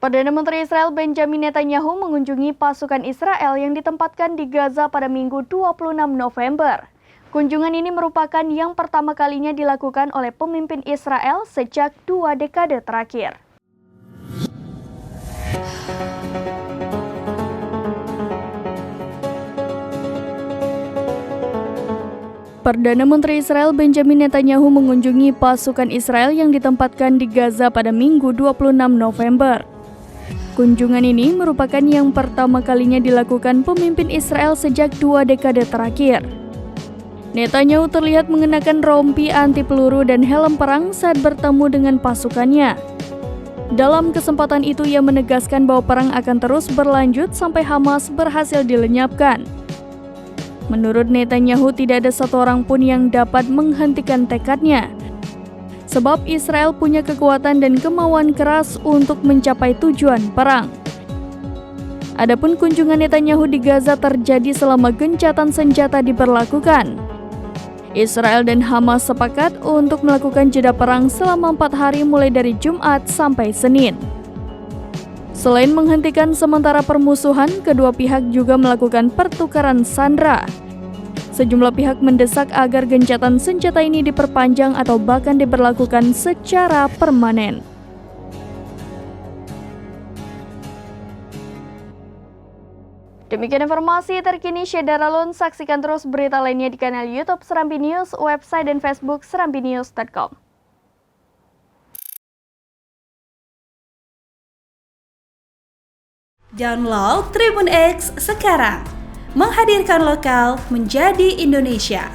Perdana Menteri Israel Benjamin Netanyahu mengunjungi pasukan Israel yang ditempatkan di Gaza pada Minggu 26 November. Kunjungan ini merupakan yang pertama kalinya dilakukan oleh pemimpin Israel sejak 2 dekade terakhir. Perdana Menteri Israel Benjamin Netanyahu mengunjungi pasukan Israel yang ditempatkan di Gaza pada Minggu 26 November. Kunjungan ini merupakan yang pertama kalinya dilakukan pemimpin Israel sejak 2 dekade terakhir. Netanyahu terlihat mengenakan rompi anti peluru dan helm perang saat bertemu dengan pasukannya. Dalam kesempatan itu ia menegaskan bahwa perang akan terus berlanjut sampai Hamas berhasil dilenyapkan. Menurut Netanyahu, tidak ada satu orang pun yang dapat menghentikan tekadnya. Sebab Israel punya kekuatan dan kemauan keras untuk mencapai tujuan perang. Adapun kunjungan Netanyahu di Gaza terjadi selama gencatan senjata diberlakukan. Israel dan Hamas sepakat untuk melakukan jeda perang selama 4 hari mulai dari Jumat sampai Senin. Selain menghentikan sementara permusuhan, kedua pihak juga melakukan pertukaran sandera. Sejumlah pihak mendesak agar gencatan senjata ini diperpanjang atau bahkan diberlakukan secara permanen. Demikian informasi terkini Syedara Lun. Saksikan terus berita lainnya di kanal YouTube Serambi News, website dan Facebook serambinews.com. Download Tribun X sekarang. Menghadirkan lokal menjadi Indonesia.